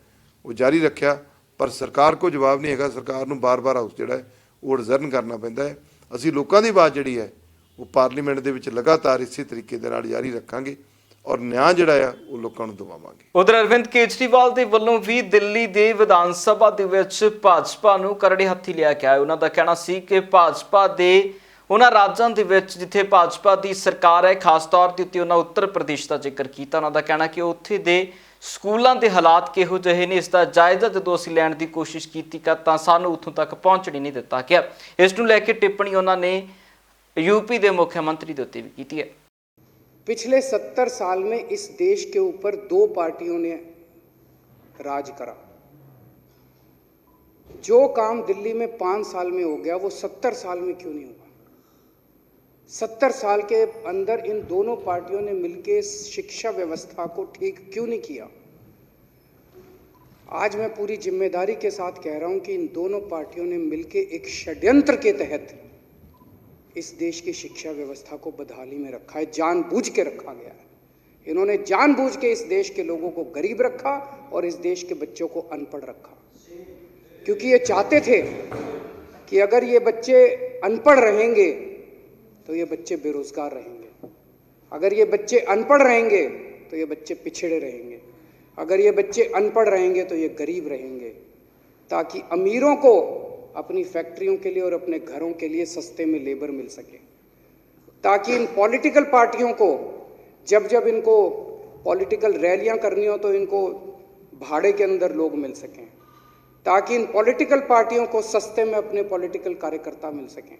ਉਹ ਜਾਰੀ ਰੱਖਿਆ, ਪਰ ਸਰਕਾਰ ਕੋ ਜਵਾਬ ਨਹੀਂ ਹੈਗਾ। ਸਰਕਾਰ ਨੂੰ ਬਾਰ-ਬਾਰ ਹਾਊਸ ਜਿਹੜਾ ਹੈ ਉਹ ਅਡਜਰਨ ਕਰਨਾ ਪੈਂਦਾ ਹੈ। ਅਸੀਂ ਲੋਕਾਂ ਦੀ ਆਵਾਜ਼ ਜਿਹੜੀ ਹੈ ਉਹ ਪਾਰਲੀਮੈਂਟ ਦੇ ਵਿੱਚ ਲਗਾਤਾਰ ਇਸੇ ਤਰੀਕੇ ਦੇ ਨਾਲ ਜਾਰੀ ਰੱਖਾਂਗੇ ਔਰ ਨਿਆਂ ਜਿਹੜਾ ਆ ਉਹ ਲੋਕਾਂ ਨੂੰ ਦਿਵਾਵਾਂਗੇ। ਉਧਰ ਅਰਵਿੰਦ ਕੇਜਰੀਵਾਲ ਦੇ ਵੱਲੋਂ ਵੀ ਦਿੱਲੀ ਦੇ ਵਿਧਾਨ ਸਭਾ ਦੇ ਵਿੱਚ ਭਾਜਪਾ ਨੂੰ ਕਰੜੇ ਹੱਥੀ ਲਿਆ ਗਿਆ ਹੈ। ਉਹਨਾਂ ਦਾ ਕਹਿਣਾ ਸੀ ਕਿ ਭਾਜਪਾ ਦੇ ਉਹਨਾਂ ਰਾਜਾਂ ਦੇ ਵਿੱਚ ਜਿੱਥੇ ਭਾਜਪਾ ਦੀ ਸਰਕਾਰ ਹੈ, ਖਾਸ ਤੌਰ ਤੇ ਉੱਤੇ ਉਹਨਾਂ ਉੱਤਰ ਪ੍ਰਦੇਸ਼ ਦਾ ਜ਼ਿਕਰ ਕੀਤਾ। ਉਹਨਾਂ ਦਾ ਕਹਿਣਾ ਕਿ ਉੱਥੇ ਦੇ ਸਕੂਲਾਂ ਦੇ ਹਾਲਾਤ ਕਿਹੋ ਜਿਹੇ ਨੇ, ਇਸ ਦਾ ਜਾਇਜ਼ਾ ਜਦੋਂ ਅਸੀਂ ਲੈਣ ਦੀ ਕੋਸ਼ਿਸ਼ ਕੀਤੀ ਤਾਂ ਸਾਨੂੰ ਉੱਥੋਂ ਤੱਕ ਪਹੁੰਚਣ ਨਹੀਂ ਦਿੱਤਾ ਗਿਆ। ਇਸ ਨੂੰ ਲੈ ਕੇ ਟਿੱਪਣੀ ਉਹਨਾਂ ਨੇ यूपी के मुख्यमंत्री के उत्ते भी की है। पिछले 70 साल में इस देश के ऊपर 2 पार्टियों ने राज करा। जो काम दिल्ली में 5 साल में हो गया वो 70 साल में क्यों नहीं हुआ? 70 साल के अंदर इन दोनों पार्टियों ने मिलकर शिक्षा व्यवस्था को ठीक क्यों नहीं किया? आज मैं पूरी जिम्मेदारी के साथ कह रहा हूं कि इन दोनों पार्टियों ने मिलकर एक षड्यंत्र के तहत इस देश की शिक्षा व्यवस्था को बदहाली में रखा है। जानबूझ के रखा गया है। इन्होंने जानबूझ के इस देश के लोगों को गरीब रखा और इस देश के बच्चों को अनपढ़ रखा, क्योंकि ये चाहते थे कि अगर ये बच्चे अनपढ़ रहेंगे तो ये बच्चे बेरोजगार रहेंगे, अगर ये बच्चे अनपढ़ रहेंगे तो ये बच्चे पिछड़े रहेंगे, अगर ये बच्चे अनपढ़ रहेंगे तो ये गरीब रहेंगे, ताकि अमीरों को अपनी फैक्ट्रियों के लिए और अपने घरों के लिए सस्ते में लेबर मिल सके, ताकि इन पॉलिटिकल पार्टियों को जब जब इनको पॉलिटिकल रैलियां करनी हो तो इनको भाड़े के अंदर लोग मिल सकें, ताकि इन पॉलिटिकल पार्टियों को सस्ते में अपने पॉलिटिकल कार्यकर्ता मिल सकें,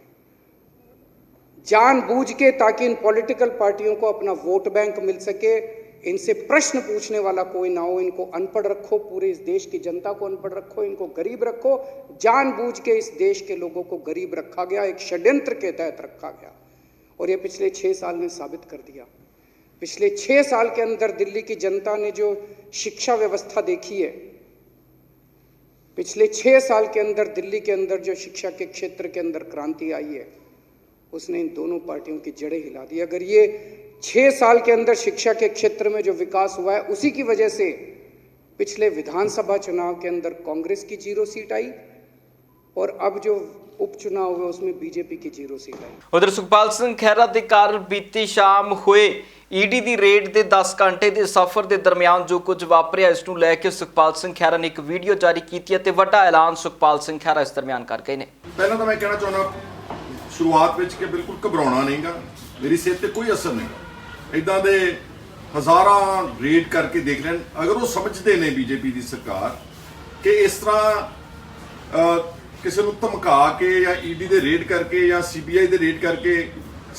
जानबूझ के, ताकि इन पॉलिटिकल पार्टियों को अपना वोट बैंक मिल सके, इनसे प्रश्न पूछने वाला कोई ना हो, इनको अनपढ़ रखो, पूरे इस देश की जनता को अनपढ़ रखो, इनको गरीब रखो। जानबूझ के इस देश के लोगों को गरीब रखा गया, एक षड्यंत्र के तहत रखा गया, और ये पिछले 6 साल ने साबित कर दिया। पिछले 6 साल के अंदर दिल्ली की जनता ने जो शिक्षा व्यवस्था देखी है, पिछले 6 साल के अंदर दिल्ली के अंदर जो शिक्षा के क्षेत्र के अंदर क्रांति आई है, उसने इन दोनों पार्टियों की जड़ें हिला दी। अगर ये 6 साल के अंदर शिक्षा के क्षेत्र में जो विकास हुआ है, उसी की वजह से पिछले विधानसभा चुनाव के अंदर कांग्रेस की 0 सीट आई और अब जो उपचुनाव हुए उसमें बीजेपी की 0 सीट आई। उधर सुखपाल सिंह खैरा के कारण बीती शाम हुए ईडी की रेड के 10 घंटे के सफर के दरमियान जो कुछ वापरिया, इसनूं लैके सुखपाल सिंह खैरा ने एक वीडियो जारी की है। वड्डा ऐलान सुखपाल सिंह खैरा इस दरमियान कर गए हैं। पहला तो मैं कहना चाहना शुरुआत में कि बिल्कुल घबराना नहीं गा, मेरी सेहत पर कोई असर नहीं। इदां दे हज़ारां रेड करके देख लें, अगर वो समझते ने बीजेपी की सरकार कि इस तरह किसी को धमका के या ईडी दे रेड करके या सीबीआई दे रेड करके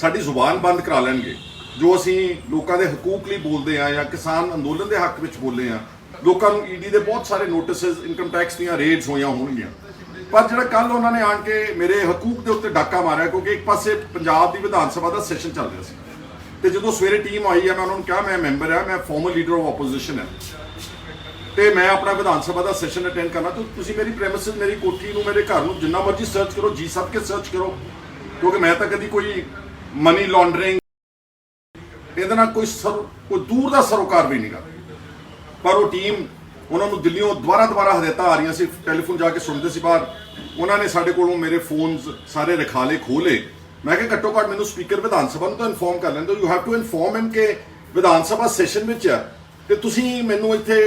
साडी जुबान बंद करा लेंगे, जो असी लोगों के हकूक लिए बोलते हैं या किसान अंदोलन के हक में बोलते हैं, लोगों को ईडी के बहुत सारे नोटिस इनकम टैक्स दी रेड्स होइयां होणगियां, पर जो कल उन्होंने आन के मेरे हकूक के उत्ते डाका मारिया, क्योंकि एक पासे पंजाब की विधान सभा का सैशन चल रहा है। तो जो सवेरे टीम आई है, मैं उन्होंने कहा मैं मैंबर है, मैं फॉर्मल लीडर ऑफ ओपोजिशन है, तो मैं अपना विधान सभा का सैशन अटेंड करना, तो तुसी मेरी प्रेमिसेस, मेरी कोठी नूं, मेरे घर नूं जिन्ना मर्जी सर्च करो, जी सब के सर्च करो, क्योंकि मैं तो कभी कोई मनी लॉन्ड्रिंग इहदे कोई दूर का सरोकार भी नहीं कर, पर वो टीम उन्होंने दिल्लियों दोबारा हदायत आ रही सी, टैलीफोन जाके सुनते सी बाहर, उन्होंने साढ़े कोलों मेरे फोन सारे रखाले खोले। मैं कि घट्टो घट्ट मैनूं स्पीकर विधान सभा तो इन्फॉर्म कर लेंदे, you have to inform him कि विधान सभा सैशन में है, तो तुसीं मैनूं इत्थे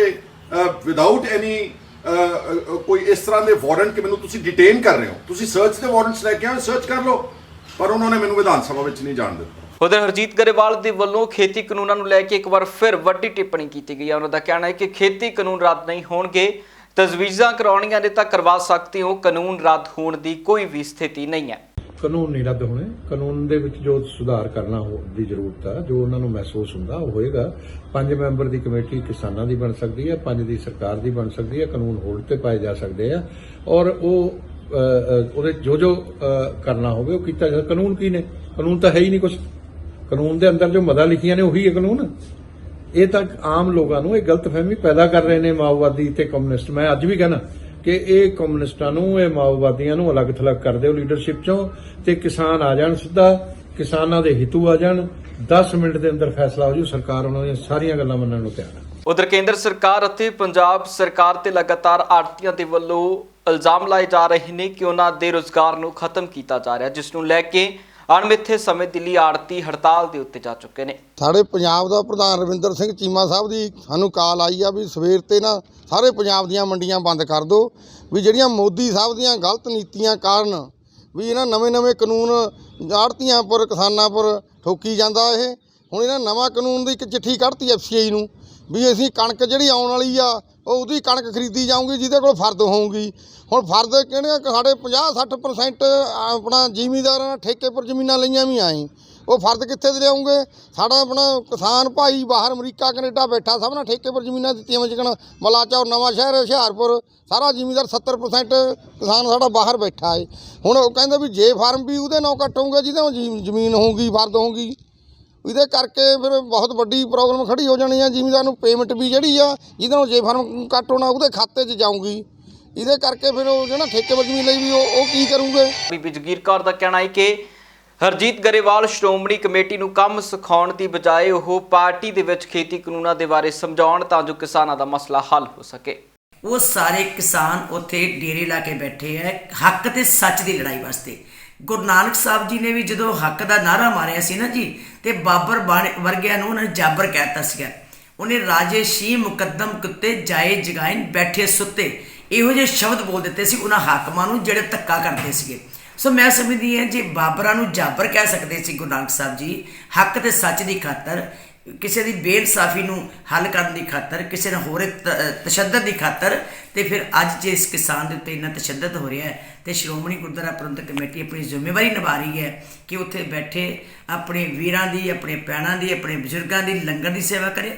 विदाउट एनी कोई इस तरह के वारंट कि मैनूं तुसीं डिटेन कर रहे हो, तुसीं सर्च के वारंट्स लैके आओ, सर्च कर लो, पर उन्होंने मैनूं विधान सभा में नहीं जाण दित्ता। उधर हरजीत गरेवाल के वलों खेती कानूनों को लैके एक बार फिर वड्डी टिप्पणी की गई है। उन्होंने कहना है कि खेती कानून रद्द नहीं होणगे, तजवीज़ां करवाउणियां ने तां करवा सकते हो, कानून रद्द होण दी कोई भी स्थिति नहीं है। कानून नहीं रद्द होने, कानून दे विच जो सुधार करना दी जरूरत है, जो उन्होंने महसूस होंदा होएगा। 5 मैंबर की कमेटी किसानां दी बन सकती है, 5 की सरकार की बन सकती है, कानून होल्ड ते पाए जा सकते हैं, और वो जो करना होवे वो कीता जाए। कानून की ने, कानून तो है ही नहीं कुछ, कानून के अंदर जो मदा लिखियां ने वही है कानून। ये तक आम लोगों को एक गलतफहमी पैदा कर रहे हैं माओवादी ते कम्युनिस्ट। मैं अज भी कहना कि ये कम्युनिस्टां नूं, ये माओवादियों नूं अलग थलग कर दो लीडरशिप चों, ते किसान आ जाण, सीधा किसानां दे हितू आ जाण, 10 मिनट के अंदर फैसला हो जू, सरकार उन्हां दी सारियां गल्लां मन्नण नूं तैयार है। उधर केंद्र सरकार ਅਤੇ पंजाब सरकार ते लगातार आड़तियां दे वल्लों इल्जाम लाए जा रहे हैं कि उन्हां दे रोजगार नूं खत्म कीता जा रहा है, जिस नूं लैके अणमिथे समय दिल्ली आड़ती हड़ताल के उत्ते जा चुके हैं। साढ़े पंजाब का प्रधान रविंदर सिंह चीमा साहब की सानू कॉल आई आ भी सवेर ते ना सारे पंजाब दीयां मंडियां बंद कर दो, भी जिहड़ियां मोदी साहब दीयां गलत नीतियां कारण ਵੀ ਇਹਨਾਂ ਨਵੇਂ ਕਾਨੂੰਨ ਆੜ੍ਹਤੀਆਂ ਪਰ ਕਿਸਾਨਾਂ ਪਰ ਠੋਕੀ ਜਾਂਦਾ ਇਹ। ਹੁਣ ਇਹਨਾਂ ਨਵਾਂ ਕਾਨੂੰਨ ਦੀ ਇੱਕ ਚਿੱਠੀ ਕੱਢਤੀ FCI ਨੂੰ ਵੀ ਅਸੀਂ ਕਣਕ ਜਿਹੜੀ ਆਉਣ ਵਾਲੀ ਆ ਉਹ ਉਹਦੀ ਕਣਕ ਖਰੀਦੀ ਜਾਊਗੀ ਜਿਹਦੇ ਕੋਲ ਫਰਦ ਹੋਊਗੀ। ਹੁਣ ਫਰਦ ਕਿਹੜੇ ਸਾਡੇ 50-60% ਆਪਣਾ ਜ਼ਿਮੀਂਦਾਰਾਂ ਨੇ ਠੇਕੇ ਪਰ ਜ਼ਮੀਨਾਂ ਲਈਆਂ ਵੀ ਆਏ, ਉਹ ਫਰਦ ਕਿੱਥੇ ਦੇ ਲਿਆਉਂਗੇ? ਸਾਡਾ ਆਪਣਾ ਕਿਸਾਨ ਭਾਈ ਬਾਹਰ ਅਮਰੀਕਾ ਕੈਨੇਡਾ ਬੈਠਾ, ਸਭ ਨੇ ਠੇਕੇ ਪਰ ਜ਼ਮੀਨਾਂ ਦਿੱਤੀਆਂ ਵਾ, ਜਿਕਣ ਬਲਾਚੌਰ ਨਵਾਂ ਸ਼ਹਿਰ ਹੁਸ਼ਿਆਰਪੁਰ ਸਾਰਾ ਜ਼ਿਮੀਂਦਾਰ 70% ਕਿਸਾਨ ਸਾਡਾ ਬਾਹਰ ਬੈਠਾ ਹੈ। ਹੁਣ ਉਹ ਕਹਿੰਦੇ ਵੀ ਜੇ ਫਾਰਮ ਵੀ ਉਹਦੇ ਨਾਂ ਕੱਟ ਹੋਊਗਾ ਜਿਹਦੇ ਨਾਲ ਜ਼ਮੀਨ ਹੋਊਗੀ ਫਰਦ ਹੋਊਗੀ, ਇਹਦੇ ਕਰਕੇ ਫਿਰ ਬਹੁਤ ਵੱਡੀ ਪ੍ਰੋਬਲਮ ਖੜੀ ਹੋ ਜਾਣੀ ਆ। ਜ਼ਿਮੀਂਦਾਰ ਨੂੰ ਪੇਮੈਂਟ ਵੀ ਜਿਹੜੀ ਆ ਜਿਹਦੇ ਨਾਲ ਜੇ ਫਾਰਮ ਕੱਟ ਹੋਣਾ ਉਹਦੇ ਖਾਤੇ 'ਚ ਜਾਊਗੀ, ਇਹਦੇ ਕਰਕੇ ਫਿਰ ਉਹ ਜਿਹੜਾ ਠੇਕੇ ਪਰ ਜ਼ਮੀਨ ਲਈ ਵੀ ਉਹ ਕੀ ਕਰੂਗੇ? ਬੀਬੀ ਜਗੀਰ ਕੌਰ ਦਾ ਕਹਿਣਾ ਹੈ ਕਿ ਹਰਜੀਤ ਗਰੇਵਾਲ ਸ਼੍ਰੋਮਣੀ ਕਮੇਟੀ ਨੂੰ ਕੰਮ ਸਿਖਾਉਣ ਦੀ ਬਜਾਏ ਉਹ ਪਾਰਟੀ ਦੇ ਵਿੱਚ ਖੇਤੀ ਕਾਨੂੰਨਾਂ ਦੇ ਬਾਰੇ ਸਮਝਾਉਣ ਤਾਂ ਜੋ ਕਿਸਾਨਾਂ ਦਾ ਮਸਲਾ ਹੱਲ ਹੋ ਸਕੇ। ਉਹ ਸਾਰੇ ਕਿਸਾਨ ਉੱਥੇ ਡੇਰੇ ਲਾ ਕੇ ਬੈਠੇ ਹੈ ਹੱਕ ਤੇ ਸੱਚ ਦੀ ਲੜਾਈ ਵਾਸਤੇ। ਗੁਰੂ ਨਾਨਕ ਸਾਹਿਬ ਜੀ ਨੇ ਵੀ ਜਦੋਂ ਹੱਕ ਦਾ ਨਾਅਰਾ ਮਾਰਿਆ ਸੀ ਨਾ ਜੀ, ਤੇ ਬਾਬਰ ਵਰਗਿਆਂ ਨੂੰ ਉਹਨਾਂ ਨੇ ਜਾਬਰ ਕਹਿ ਦਿੱਤਾ ਸੀਗਾ। ਉਹਨੇ ਰਾਜੇ ਸ਼ੀ ਮੁਕੱਦਮ ਕੁੱਤੇ ਜਾਏ ਜਗਾਇਨ ਬੈਠੇ ਸੁੱਤੇ, ਇਹੋ ਜਿਹੇ ਸ਼ਬਦ ਬੋਲ ਦਿੱਤੇ ਸੀ ਉਹਨਾਂ ਹਾਕਮਾਂ ਨੂੰ ਜਿਹੜੇ ਧੱਕਾ ਕਰਦੇ ਸੀਗੇ। ਸੋ ਮੈਂ ਸਮਝਦੀ ਹਾਂ ਜੇ ਬਾਬਰਾਂ ਨੂੰ ਜਾਬਰ ਕਹਿ ਸਕਦੇ ਸੀ ਗੁਰੂ ਨਾਨਕ ਸਾਹਿਬ ਜੀ ਹੱਕ ਤੇ ਸੱਚ ਦੀ ਖਾਤਰ, ਕਿਸੇ ਦੀ ਬੇਇਨਸਾਫੀ ਨੂੰ ਹੱਲ ਕਰਨ ਦੀ ਖਾਤਰ, ਕਿਸੇ ਨਾਲ ਹੋ ਰਹੇ ਤਸ਼ੱਦਦ ਦੀ ਖਾਤਰ, ਤੇ ਫਿਰ ਅੱਜ ਜੇ ਇਸ ਕਿਸਾਨ ਦੇ ਉੱਤੇ ਇੰਨਾ ਤਸ਼ੱਦਦ ਹੋ ਰਿਹਾ ਹੈ ਤੇ ਸ਼੍ਰੋਮਣੀ ਗੁਰਦੁਆਰਾ ਪ੍ਰਬੰਧਕ ਕਮੇਟੀ ਆਪਣੀ ਜ਼ਿੰਮੇਵਾਰੀ ਨਿਭਾ ਰਹੀ ਹੈ ਕਿ ਉੱਥੇ ਬੈਠੇ ਆਪਣੇ ਵੀਰਾਂ ਦੀ, ਆਪਣੇ ਭੈਣਾਂ ਦੀ, ਆਪਣੇ ਬਜ਼ੁਰਗਾਂ ਦੀ ਲੰਗਰ ਦੀ ਸੇਵਾ ਕਰੇ,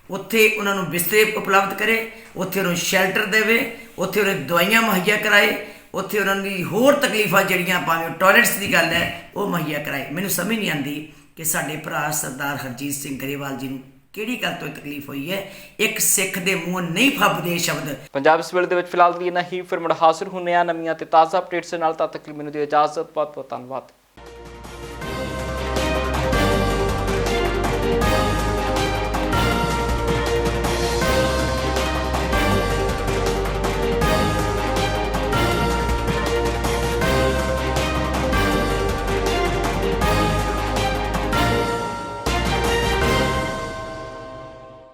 ਉੱਥੇ ਉਹਨਾਂ ਨੂੰ ਬਿਸਤਰੇ ਉਪਲਬਧ ਕਰੇ, ਉੱਥੇ ਉਹਨਾਂ ਨੂੰ ਸ਼ੈਲਟਰ ਦੇਵੇ, ਉੱਥੇ ਉਹਨਾਂ ਨੂੰ ਦਵਾਈਆਂ ਮੁਹੱਈਆ ਕਰਾਏ, ਉੱਥੇ ਉਹਨਾਂ ਦੀ ਹੋਰ ਤਕਲੀਫਾਂ ਜਿਹੜੀਆਂ ਭਾਵੇਂ ਟਾਇਲਟਸ ਦੀ ਗੱਲ ਹੈ ਉਹ ਮੁਹੱਈਆ ਕਰਾਏ। ਮੈਨੂੰ ਸਮਝ ਨਹੀਂ ਆਉਂਦੀ ਕਿ ਸਾਡੇ ਭਰਾ ਸਰਦਾਰ ਹਰਜੀਤ ਸਿੰਘ ਗਰੇਵਾਲ ਜੀ ਨੂੰ ਕਿਹੜੀ ਗੱਲ ਤੋਂ ਤਕਲੀਫ ਹੋਈ ਹੈ। ਇੱਕ ਸਿੱਖ ਦੇ ਮੂੰਹ ਨਹੀਂ ਫੱਬਦੇ ਸ਼ਬਦ। ਪੰਜਾਬ ਇਸ ਵੇਲੇ ਦੇ ਵਿੱਚ ਫਿਲਹਾਲ ਦੀ ਇੰਨਾ ਹੀ, ਫਿਰ ਮੁੜ ਹਾਜ਼ਰ ਹੁੰਦੇ ਆ ਨਵੀਆਂ ਤੇ ਤਾਜ਼ਾ ਅਪਡੇਟਸ ਦੇ ਨਾਲ। ਤਦ ਤੱਕ ਮੈਨੂੰ ਦਿਓ ਇਜਾਜ਼ਤ, ਬਹੁਤ ਬਹੁਤ ਧੰਨਵਾਦ।